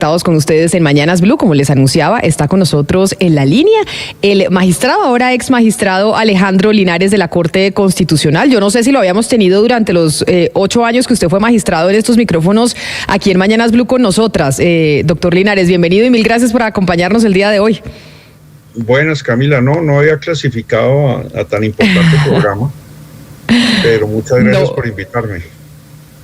Estamos con ustedes en Mañanas Blue, como les anunciaba, está con nosotros en la línea el magistrado, ahora ex magistrado Alejandro Linares de la Corte Constitucional. Yo no sé si lo habíamos tenido durante los 8 años que usted fue magistrado en estos micrófonos aquí en Mañanas Blue con nosotras. Doctor Linares, bienvenido y mil gracias por acompañarnos el día de hoy. Buenas, Camila, no había clasificado a tan importante programa, pero muchas gracias por invitarme.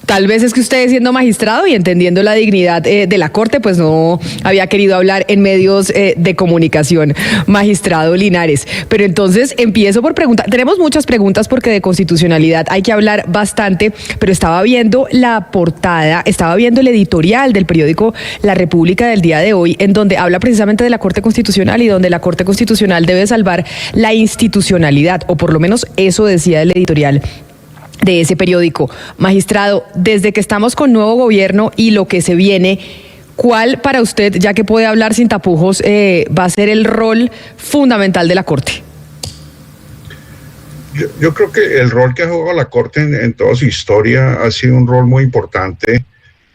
Tal vez es que usted, siendo magistrado y entendiendo la dignidad de la Corte, pues no había querido hablar en medios de comunicación, magistrado Linares. Pero entonces empiezo por preguntar. Tenemos muchas preguntas porque de constitucionalidad hay que hablar bastante, pero estaba viendo la portada, estaba viendo el editorial del periódico La República del día de hoy, en donde habla precisamente de la Corte Constitucional y donde la Corte Constitucional debe salvar la institucionalidad, o por lo menos eso decía el editorial de ese periódico. Magistrado, desde que estamos con nuevo gobierno y lo que se viene, ¿cuál para usted, ya que puede hablar sin tapujos, va a ser el rol fundamental de la Corte? Yo creo que el rol que ha jugado la Corte en toda su historia ha sido un rol muy importante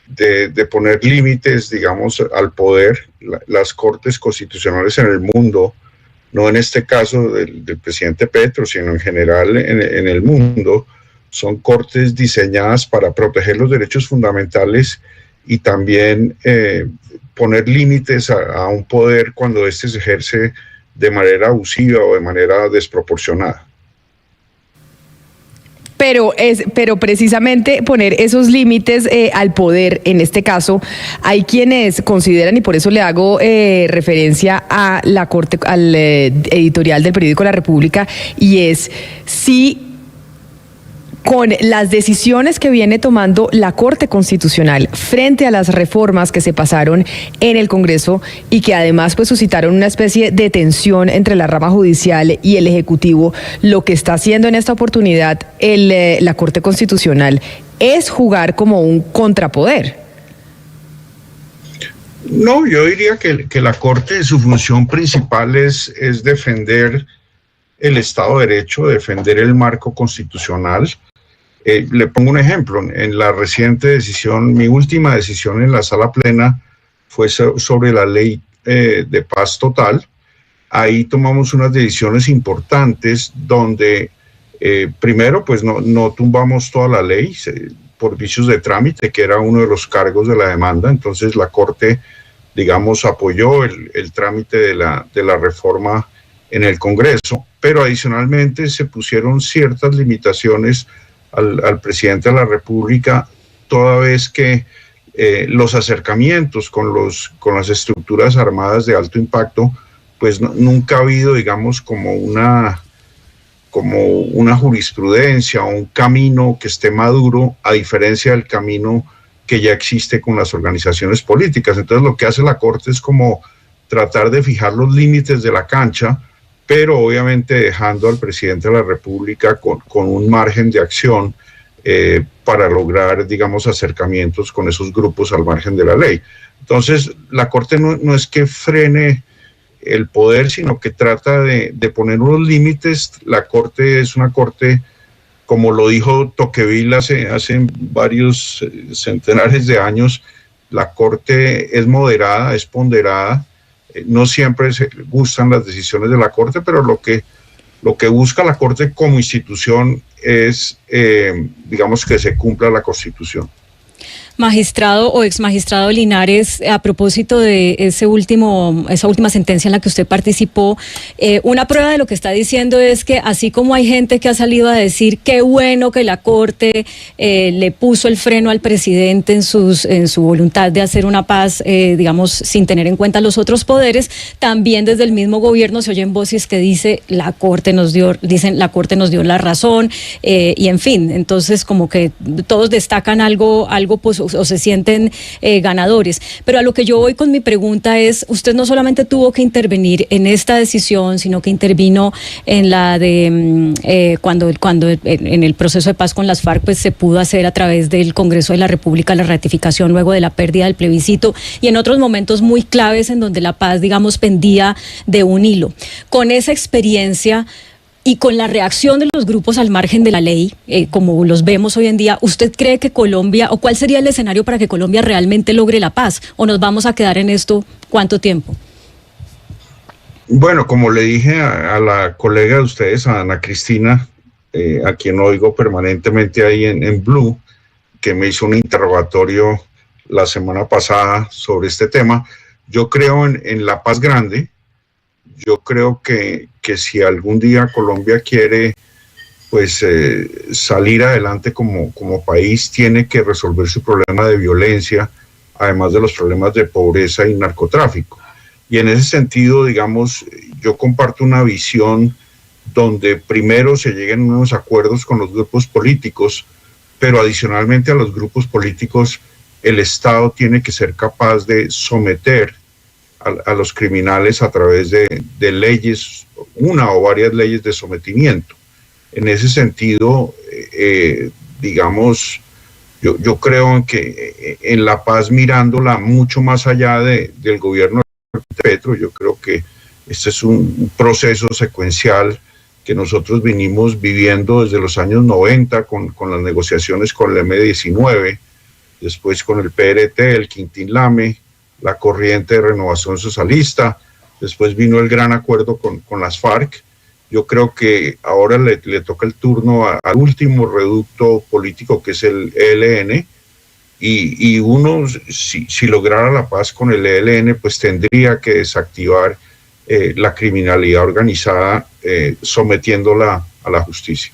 de poner límites, digamos, al poder. Las Cortes constitucionales en el mundo, no en este caso del presidente Petro, sino en general en el mundo, son cortes diseñadas para proteger los derechos fundamentales y también poner límites a un poder cuando éste se ejerce de manera abusiva o de manera desproporcionada. Pero precisamente poner esos límites al poder, en este caso, hay quienes consideran, y por eso le hago referencia a la Corte, al editorial del periódico La República, y es si con las decisiones que viene tomando la Corte Constitucional frente a las reformas que se pasaron en el Congreso y que además pues suscitaron una especie de tensión entre la rama judicial y el Ejecutivo, lo que está haciendo en esta oportunidad la Corte Constitucional es jugar como un contrapoder. No, yo diría que la Corte, su función principal es defender el Estado de Derecho, defender el marco constitucional. Le pongo un ejemplo. En la reciente decisión, mi última decisión en la sala plena fue sobre la ley de paz total. Ahí tomamos unas decisiones importantes donde primero pues no tumbamos toda la ley por vicios de trámite, que era uno de los cargos de la demanda. Entonces la Corte, digamos, apoyó el trámite de la reforma en el Congreso, pero adicionalmente se pusieron ciertas limitaciones al presidente de la República, toda vez que los acercamientos con las estructuras armadas de alto impacto, pues nunca ha habido, digamos, como una jurisprudencia o un camino que esté maduro, a diferencia del camino que ya existe con las organizaciones políticas. Entonces lo que hace la Corte es como tratar de fijar los límites de la cancha, pero obviamente dejando al presidente de la República con un margen de acción para lograr, digamos, acercamientos con esos grupos al margen de la ley. Entonces, la Corte no es que frene el poder, sino que trata de poner unos límites. La Corte es una Corte, como lo dijo Tocqueville hace varios centenares de años, la Corte es moderada, es ponderada. No siempre se gustan las decisiones de la Corte, pero lo que busca la Corte como institución es, digamos, que se cumpla la Constitución. Magistrado o exmagistrado Linares, a propósito de esa última sentencia en la que usted participó, una prueba de lo que está diciendo es que así como hay gente que ha salido a decir qué bueno que la Corte le puso el freno al presidente en su voluntad de hacer una paz, digamos, sin tener en cuenta los otros poderes, también desde el mismo gobierno se oyen voces que dicen la Corte nos dio la razón, y en fin, entonces como que todos destacan algo o se sienten ganadores. Pero a lo que yo voy con mi pregunta es, usted no solamente tuvo que intervenir en esta decisión, sino que intervino en la de cuando en el proceso de paz con las FARC, pues se pudo hacer a través del Congreso de la República la ratificación luego de la pérdida del plebiscito, y en otros momentos muy claves en donde la paz, digamos, pendía de un hilo. Con esa experiencia, Y con la reacción de los grupos al margen de la ley, como los vemos hoy en día, ¿usted cree que Colombia, o cuál sería el escenario para que Colombia realmente logre la paz? ¿O nos vamos a quedar en esto cuánto tiempo? Bueno, como le dije a la colega de ustedes, a Ana Cristina, a quien oigo permanentemente ahí en Blue, que me hizo un interrogatorio la semana pasada sobre este tema, yo creo en la paz grande. Yo creo que si algún día Colombia quiere pues salir adelante como país, tiene que resolver su problema de violencia, además de los problemas de pobreza y narcotráfico. Y en ese sentido, digamos, yo comparto una visión donde primero se lleguen a unos acuerdos con los grupos políticos, pero adicionalmente a los grupos políticos, el Estado tiene que ser capaz de someter a los criminales a través de leyes, una o varias leyes de sometimiento. En ese sentido, digamos, yo creo en que en la paz mirándola mucho más allá del gobierno de Petro, yo creo que este es un proceso secuencial que nosotros venimos viviendo desde los años 90 con las negociaciones con el M-19, después con el PRT, el Quintín Lame, la corriente de renovación socialista, después vino el gran acuerdo con las FARC. Yo creo que ahora le toca el turno al último reducto político, que es el ELN, y uno, si lograra la paz con el ELN, pues tendría que desactivar la criminalidad organizada, sometiéndola a la justicia.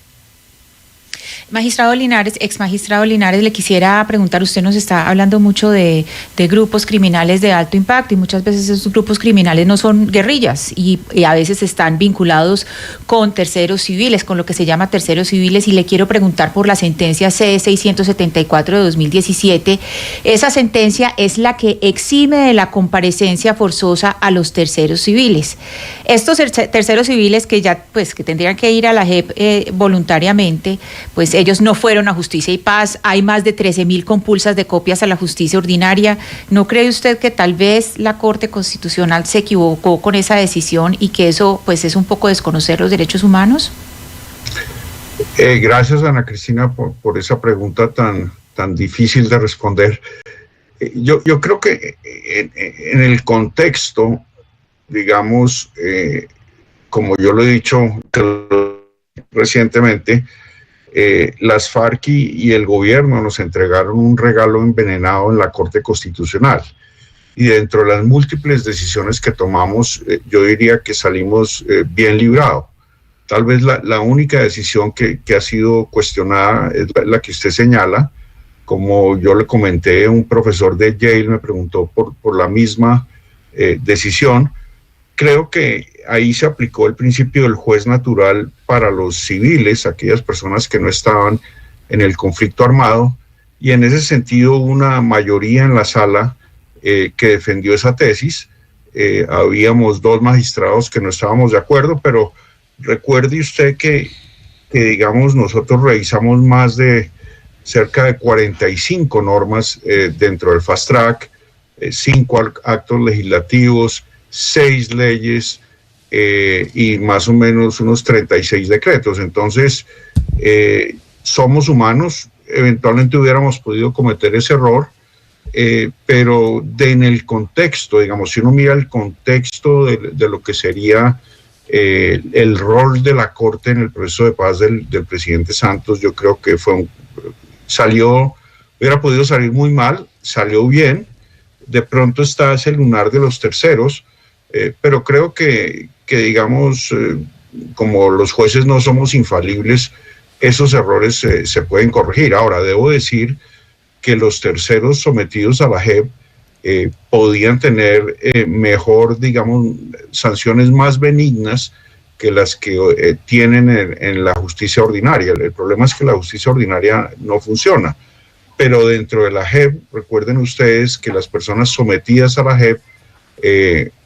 Magistrado Linares, ex magistrado Linares, le quisiera preguntar, usted nos está hablando mucho de grupos criminales de alto impacto y muchas veces esos grupos criminales no son guerrillas y a veces están vinculados con terceros civiles, con lo que se llama terceros civiles, y le quiero preguntar por la sentencia C-674 de 2017. Esa sentencia es la que exime de la comparecencia forzosa a los terceros civiles. Estos terceros civiles que ya pues que tendrían que ir a la JEP voluntariamente, pues ellos no fueron a Justicia y Paz. Hay más de 13.000 compulsas de copias a la justicia ordinaria. ¿No cree usted que tal vez la Corte Constitucional se equivocó con esa decisión y que eso pues es un poco desconocer los derechos humanos? Gracias, Ana Cristina, por esa pregunta tan difícil de responder. Yo creo que en el contexto, digamos, como yo lo he dicho recientemente, las FARC y el gobierno nos entregaron un regalo envenenado en la Corte Constitucional. Y dentro de las múltiples decisiones que tomamos, yo diría que salimos bien librados. Tal vez la única decisión que ha sido cuestionada es la que usted señala. Como yo le comenté, un profesor de Yale me preguntó por la misma decisión. Creo que ahí se aplicó el principio del juez natural para los civiles, aquellas personas que no estaban en el conflicto armado, y en ese sentido una mayoría en la sala que defendió esa tesis. Habíamos 2 magistrados que no estábamos de acuerdo, pero recuerde usted que digamos, nosotros revisamos más de cerca de 45 normas dentro del Fast Track, 5 actos legislativos, 6 leyes y más o menos unos 36 decretos. Entonces, somos humanos, eventualmente hubiéramos podido cometer ese error, pero en el contexto, digamos, si uno mira el contexto de lo que sería el rol de la Corte en el proceso de paz del presidente Santos, yo creo que hubiera podido salir muy mal, salió bien. De pronto está ese lunar de los terceros, pero creo que digamos, como los jueces no somos infalibles, esos errores se pueden corregir. Ahora, debo decir que los terceros sometidos a la JEP podían tener mejor, digamos, sanciones más benignas que las que tienen en la justicia ordinaria. El problema es que la justicia ordinaria no funciona. Pero dentro de la JEP, recuerden ustedes que las personas sometidas a la JEP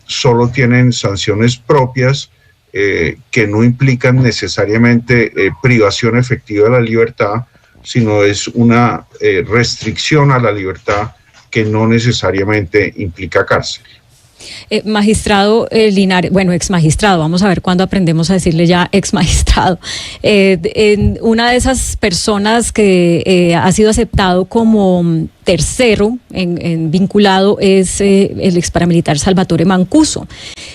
solo tienen sanciones propias que no implican necesariamente privación efectiva de la libertad, sino es una restricción a la libertad que no necesariamente implica cárcel. Magistrado Linares, bueno, ex magistrado, vamos a ver cuándo aprendemos a decirle ya ex magistrado. Una de esas personas que ha sido aceptado como tercero vinculado es el ex paramilitar Salvatore Mancuso.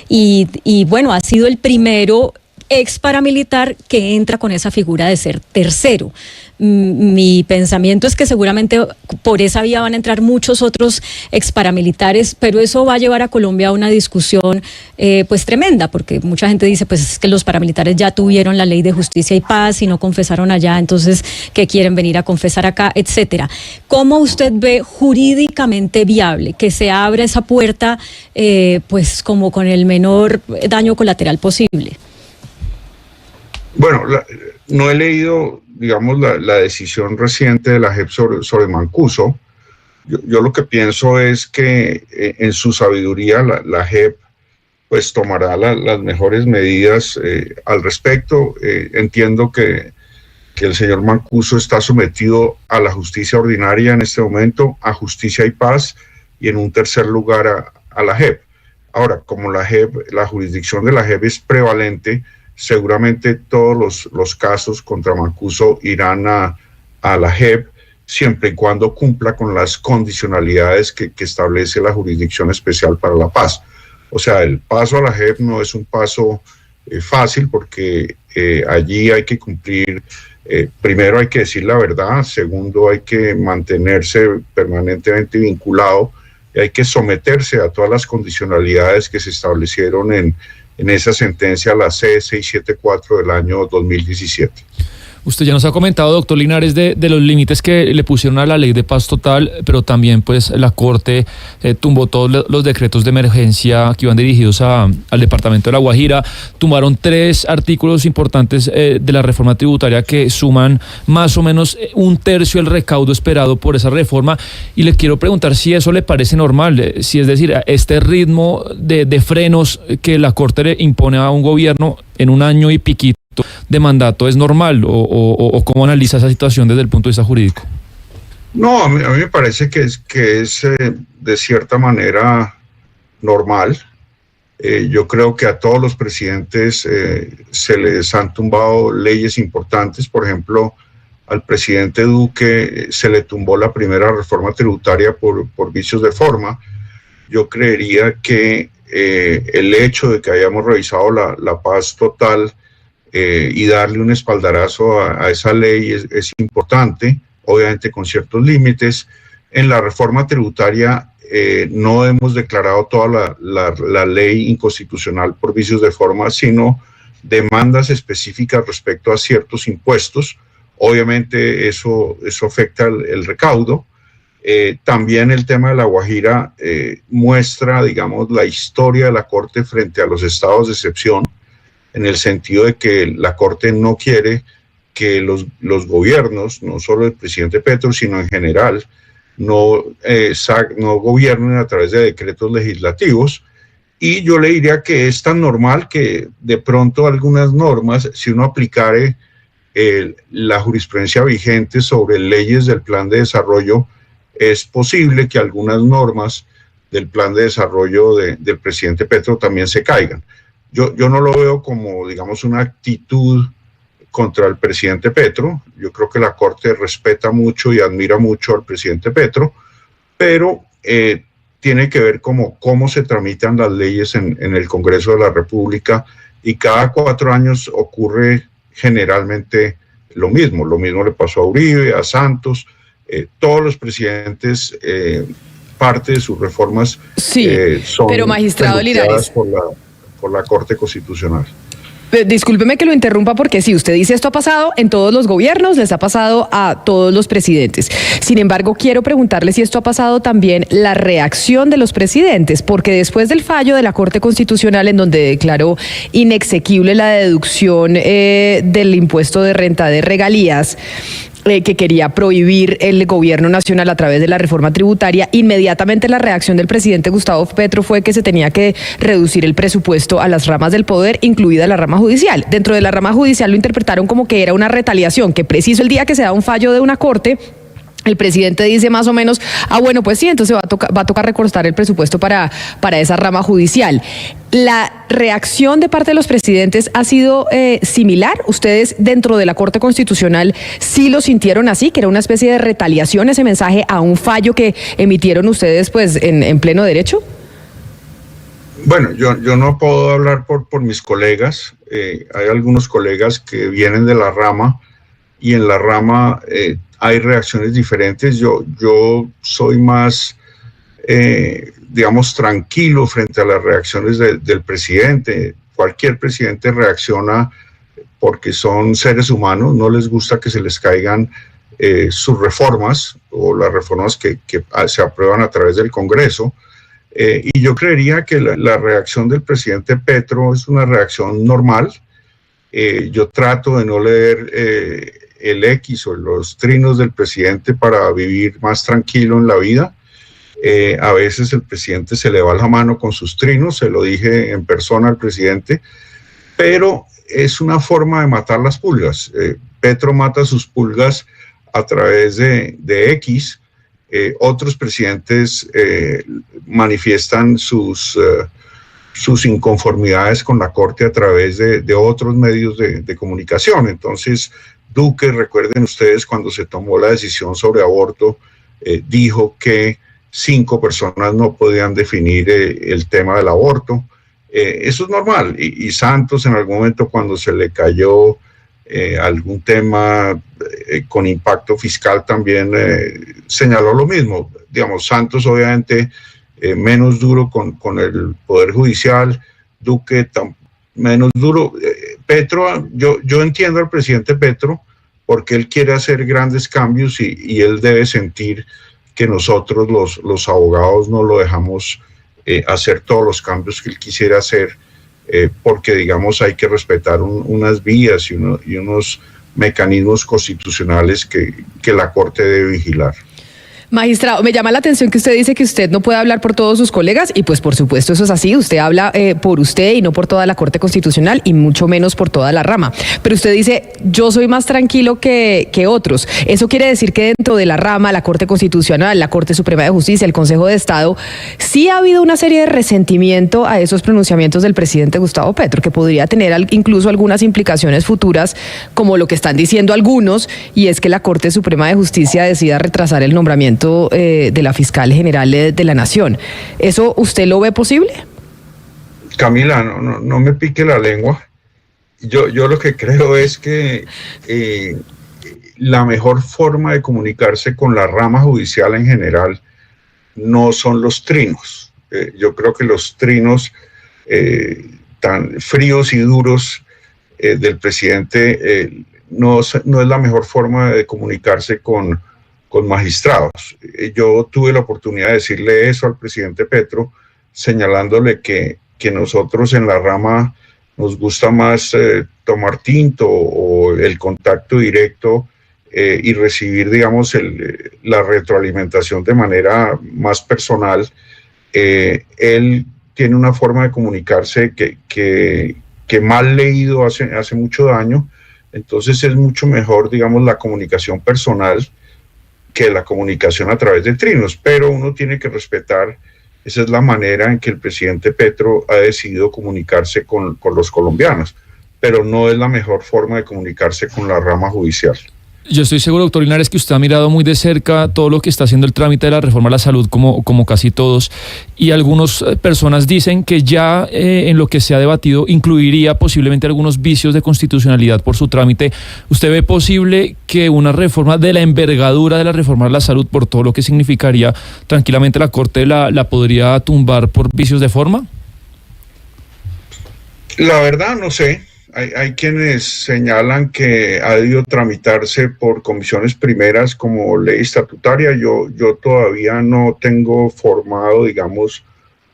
Y bueno, ha sido el primero ex paramilitar que entra con esa figura de ser tercero. Mi pensamiento es que seguramente por esa vía van a entrar muchos otros ex paramilitares, pero eso va a llevar a Colombia a una discusión pues tremenda, porque mucha gente dice pues es que los paramilitares ya tuvieron la ley de justicia y paz y no confesaron allá, entonces ¿qué quieren venir a confesar acá?, etcétera. ¿Cómo usted ve jurídicamente viable que se abra esa puerta pues como con el menor daño colateral posible? Bueno, no he leído, digamos, la decisión reciente de la JEP sobre Mancuso. Yo lo que pienso es que en su sabiduría la JEP pues tomará las mejores medidas al respecto. Entiendo que el señor Mancuso está sometido a la justicia ordinaria en este momento, a justicia y paz, y en un tercer lugar a la JEP. Ahora, como la jurisdicción de la JEP es prevalente, seguramente todos los casos contra Mancuso irán a la JEP, siempre y cuando cumpla con las condicionalidades que establece la Jurisdicción Especial para la Paz. O sea, el paso a la JEP no es un paso fácil, porque allí hay que cumplir, primero hay que decir la verdad, segundo hay que mantenerse permanentemente vinculado, y hay que someterse a todas las condicionalidades que se establecieron en esa sentencia, la C674 del año 2017. Usted ya nos ha comentado, doctor Linares, de los límites que le pusieron a la ley de paz total, pero también pues la Corte tumbó todos los decretos de emergencia que iban dirigidos al departamento de La Guajira. Tumbaron 3 artículos importantes de la reforma tributaria que suman más o menos 1/3 del recaudo esperado por esa reforma, y le quiero preguntar si eso le parece normal, si es decir, este ritmo de frenos que la Corte le impone a un gobierno en un año y piquito de mandato es normal, o cómo analiza esa situación desde el punto de vista jurídico. No, a mí me parece que es de cierta manera normal. Yo creo que a todos los presidentes se les han tumbado leyes importantes. Por ejemplo, al presidente Duque se le tumbó la primera reforma tributaria por vicios de forma. Yo creería que el hecho de que hayamos revisado la paz total y darle un espaldarazo a esa ley es importante, obviamente con ciertos límites. En la reforma tributaria no hemos declarado toda la ley inconstitucional por vicios de forma, sino demandas específicas respecto a ciertos impuestos. Obviamente eso afecta el recaudo. También el tema de La Guajira muestra, digamos, la historia de la Corte frente a los estados de excepción, en el sentido de que la Corte no quiere que los gobiernos, no solo el presidente Petro, sino en general, no gobiernen a través de decretos legislativos. Y yo le diría que es tan normal que de pronto algunas normas, si uno aplicare la jurisprudencia vigente sobre leyes del plan de desarrollo, es posible que algunas normas del plan de desarrollo del presidente Petro también se caigan. Yo no lo veo como, digamos, una actitud contra el presidente Petro. Yo creo que la Corte respeta mucho y admira mucho al presidente Petro, pero tiene que ver cómo se tramitan las leyes en el Congreso de la República, y cada 4 años ocurre generalmente lo mismo. Lo mismo le pasó a Uribe, a Santos, todos los presidentes, parte de sus reformas son pero magistrado Linares, por la Corte Constitucional. Discúlpeme que lo interrumpa, porque sí, usted dice esto ha pasado en todos los gobiernos, les ha pasado a todos los presidentes. Sin embargo, quiero preguntarle si esto ha pasado también la reacción de los presidentes, porque después del fallo de la Corte Constitucional, en donde declaró inexequible la deducción del impuesto de renta de regalías, que quería prohibir el gobierno nacional a través de la reforma tributaria, inmediatamente la reacción del presidente Gustavo Petro fue que se tenía que reducir el presupuesto a las ramas del poder, incluida la rama judicial. Dentro de la rama judicial lo interpretaron como que era una retaliación, que preciso el día que se da un fallo de una corte, el presidente dice más o menos, bueno, pues sí, entonces va a tocar recortar el presupuesto para esa rama judicial. ¿La reacción de parte de los presidentes ha sido similar? ¿Ustedes dentro de la Corte Constitucional sí lo sintieron así, que era una especie de retaliación ese mensaje a un fallo que emitieron ustedes pues en pleno derecho? Bueno, yo no puedo hablar por mis colegas. Hay algunos colegas que vienen de la rama y en la rama hay reacciones diferentes. Yo soy más, digamos, tranquilo frente a las reacciones del presidente. Cualquier presidente reacciona porque son seres humanos, no les gusta que se les caigan sus reformas o las reformas que se aprueban a través del Congreso. Y yo creería que la reacción del presidente Petro es una reacción normal. Yo trato de no leer el X o los trinos del presidente para vivir más tranquilo en la vida. A veces el presidente se le va la mano con sus trinos, se lo dije en persona al presidente, pero es una forma de matar las pulgas. Petro mata sus pulgas a través de X. Otros presidentes manifiestan sus inconformidades con la Corte a través de otros medios de comunicación. Entonces, Duque, recuerden ustedes, cuando se tomó la decisión sobre aborto, dijo que 5 personas no podían definir el tema del aborto. Eso es normal. Y Santos en algún momento, cuando se le cayó algún tema con impacto fiscal, también señaló lo mismo. Digamos, Santos obviamente menos duro con el Poder Judicial, Duque menos duro. Petro, yo entiendo al presidente Petro porque él quiere hacer grandes cambios y él debe sentir que nosotros los abogados no lo dejamos hacer todos los cambios que él quisiera hacer, porque digamos hay que respetar unas vías y unos mecanismos constitucionales que la Corte debe vigilar. Magistrado, me llama la atención que usted dice que usted no puede hablar por todos sus colegas y pues por supuesto eso es así, usted habla por usted y no por toda la Corte Constitucional y mucho menos por toda la rama, pero usted dice yo soy más tranquilo que otros. Eso quiere decir que dentro de la rama, la Corte Constitucional, la Corte Suprema de Justicia, el Consejo de Estado, sí ha habido una serie de resentimiento a esos pronunciamientos del presidente Gustavo Petro, que podría tener incluso algunas implicaciones futuras, como lo que están diciendo algunos, y es que la Corte Suprema de Justicia decida retrasar el nombramiento de la fiscal general de la Nación. ¿Eso usted lo ve posible? Camila, no me pique la lengua. Yo lo que creo es que la mejor forma de comunicarse con la rama judicial en general no son los trinos. Yo creo que los trinos tan fríos y duros del presidente no es la mejor forma de comunicarse con magistrados. Yo tuve la oportunidad de decirle eso al presidente Petro, señalándole que nosotros en la rama nos gusta más tomar tinto o el contacto directo y recibir, digamos, la retroalimentación de manera más personal. Él tiene una forma de comunicarse que mal leído hace mucho daño, entonces es mucho mejor, digamos, la comunicación personal que la comunicación a través de trinos, pero uno tiene que respetar, esa es la manera en que el presidente Petro ha decidido comunicarse con los colombianos, pero no es la mejor forma de comunicarse con la rama judicial. Yo estoy seguro, doctor Linares, que usted ha mirado muy de cerca todo lo que está haciendo el trámite de la reforma a la salud, como casi todos, y algunas personas dicen que ya en lo que se ha debatido incluiría posiblemente algunos vicios de constitucionalidad por su trámite. ¿Usted ve posible que una reforma de la envergadura de la reforma a la salud, por todo lo que significaría, tranquilamente la Corte la podría tumbar por vicios de forma? La verdad no sé. Hay quienes señalan que ha debido tramitarse por comisiones primeras como ley estatutaria. Yo todavía no tengo formado, digamos,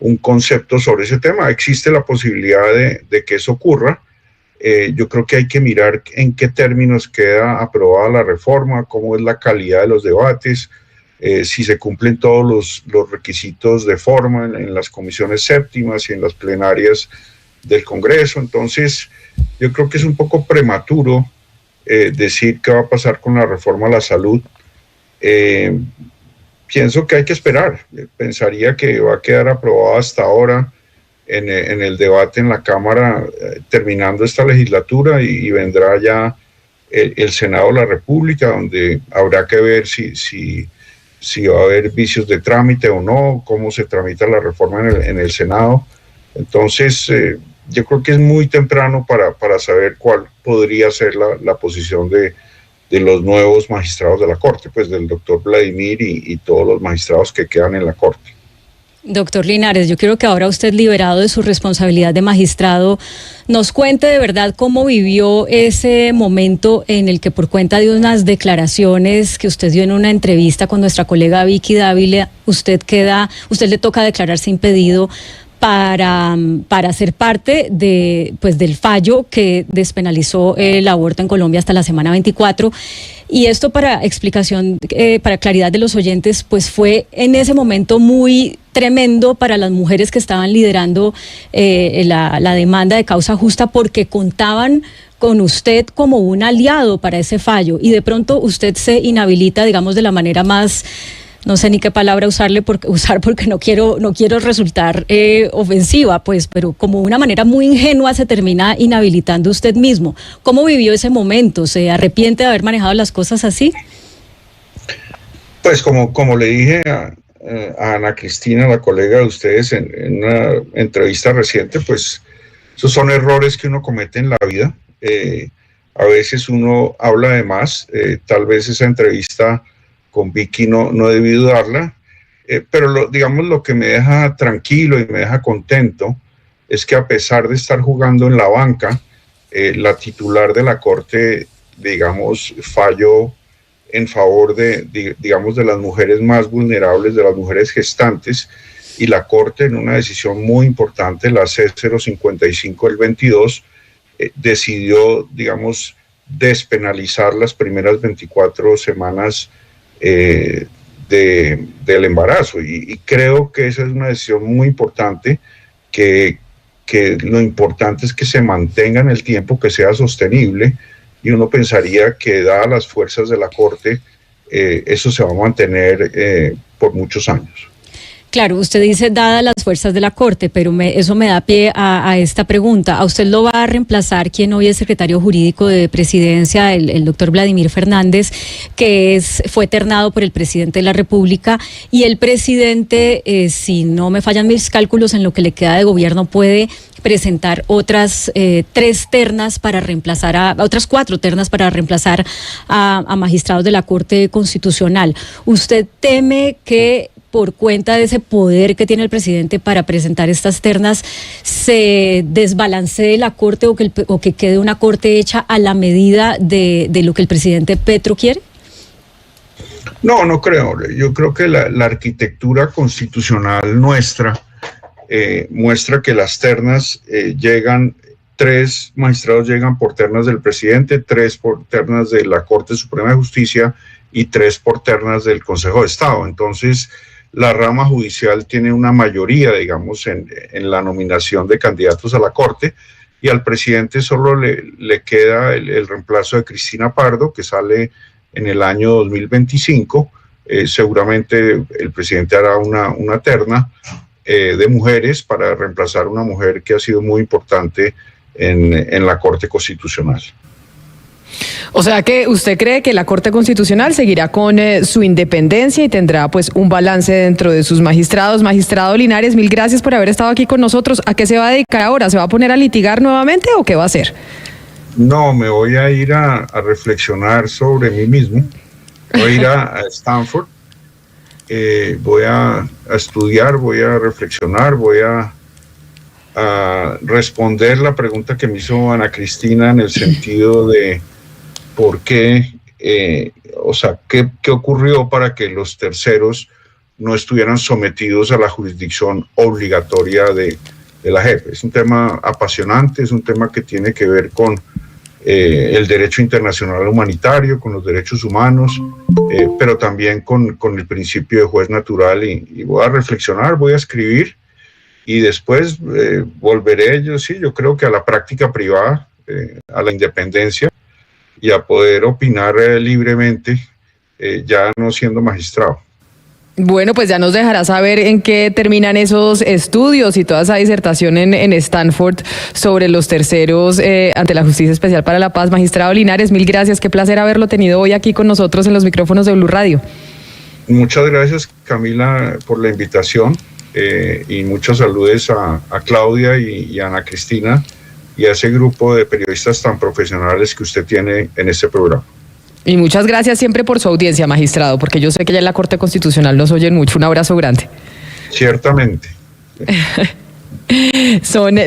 un concepto sobre ese tema. Existe la posibilidad de que eso ocurra. Yo creo que hay que mirar en qué términos queda aprobada la reforma, cómo es la calidad de los debates, si se cumplen todos los requisitos de forma en las comisiones séptimas y en las plenarias del Congreso. Entonces, yo creo que es un poco prematuro decir qué va a pasar con la reforma a la salud. Pienso que hay que esperar. Pensaría que va a quedar aprobado hasta ahora en el debate en la Cámara, terminando esta legislatura, y vendrá ya el Senado de la República, donde habrá que ver si va a haber vicios de trámite o no, cómo se tramita la reforma en el Senado. Entonces, yo creo que es muy temprano para saber cuál podría ser la posición de los nuevos magistrados de la Corte, pues del doctor Vladimir y todos los magistrados que quedan en la Corte. Doctor Linares, yo quiero que ahora usted, liberado de su responsabilidad de magistrado, nos cuente de verdad cómo vivió ese momento en el que, por cuenta de unas declaraciones que usted dio en una entrevista con nuestra colega Vicky Dávila, usted le toca declararse impedido para ser parte del fallo que despenalizó el aborto en Colombia hasta la semana 24. Y esto, para explicación, para claridad de los oyentes, pues fue en ese momento muy tremendo para las mujeres que estaban liderando la demanda de causa justa, porque contaban con usted como un aliado para ese fallo, y de pronto usted se inhabilita, digamos, de la manera más, no sé ni qué palabra usar porque no quiero resultar ofensiva, pues, pero como una manera muy ingenua se termina inhabilitando usted mismo. ¿Cómo vivió ese momento? ¿Se arrepiente de haber manejado las cosas así? Pues como le dije a Ana Cristina, la colega de ustedes, en una entrevista reciente, pues esos son errores que uno comete en la vida. A veces uno habla de más, tal vez esa entrevista con Vicky no he debido darla, pero lo que me deja tranquilo y me deja contento es que, a pesar de estar jugando en la banca, la titular de la Corte, digamos, falló en favor de las mujeres más vulnerables, de las mujeres gestantes, y la Corte, en una decisión muy importante, la C-055 del 22, decidió, digamos, despenalizar las primeras 24 semanas del embarazo, y creo que esa es una decisión muy importante, que lo importante es que se mantenga en el tiempo, que sea sostenible, y uno pensaría que, dadas las fuerzas de la Corte, eso se va a mantener por muchos años. Claro, usted dice dadas las fuerzas de la Corte, pero eso me da pie a esta pregunta. ¿A usted lo va a reemplazar quien hoy es secretario jurídico de Presidencia, el doctor Vladimir Fernández, que fue ternado por el presidente de la República? Y el presidente, si no me fallan mis cálculos, en lo que le queda de gobierno, puede presentar otras 3 ternas para reemplazar otras 4 ternas para reemplazar a magistrados de la Corte Constitucional. ¿Usted teme que, por cuenta de ese poder que tiene el presidente para presentar estas ternas, se desbalancee la Corte, o que quede una Corte hecha a la medida de lo que el presidente Petro quiere? No creo. Yo creo que la arquitectura constitucional nuestra muestra que las ternas llegan, 3 magistrados llegan por ternas del presidente, 3 por ternas de la Corte Suprema de Justicia y 3 por ternas del Consejo de Estado. Entonces, la rama judicial tiene una mayoría, digamos, en la nominación de candidatos a la Corte, y al presidente solo le queda el reemplazo de Cristina Pardo, que sale en el año 2025. Seguramente el presidente hará una terna de mujeres para reemplazar a una mujer que ha sido muy importante en la Corte Constitucional. O sea que usted cree que la Corte Constitucional seguirá con su independencia y tendrá, pues, un balance dentro de sus magistrados. Magistrado Linares, mil gracias por haber estado aquí con nosotros. ¿A qué se va a dedicar ahora? ¿Se va a poner a litigar nuevamente o qué va a hacer? No, me voy a ir a reflexionar sobre mí mismo. Voy a ir a Stanford, voy a estudiar, voy a reflexionar, voy a responder la pregunta que me hizo Ana Cristina, en el sentido de por qué, qué ocurrió para que los terceros no estuvieran sometidos a la jurisdicción obligatoria de la JEP. Es un tema apasionante, es un tema que tiene que ver con el derecho internacional humanitario, con los derechos humanos, pero también con el principio de juez natural, y voy a reflexionar, voy a escribir, y después volveré, yo creo que a la práctica privada, a la independencia, y a poder opinar libremente ya no siendo magistrado. Bueno, pues ya nos dejará saber en qué terminan esos estudios y toda esa disertación en Stanford sobre los terceros ante la Justicia Especial para la Paz. Magistrado Linares, mil gracias. Qué placer haberlo tenido hoy aquí con nosotros en los micrófonos de Blue Radio. Muchas gracias, Camila, por la invitación y muchos saludos a Claudia y a Ana Cristina y a ese grupo de periodistas tan profesionales que usted tiene en este programa. Y muchas gracias siempre por su audiencia, magistrado, porque yo sé que ya en la Corte Constitucional nos oyen mucho. Un abrazo grande. Ciertamente. Son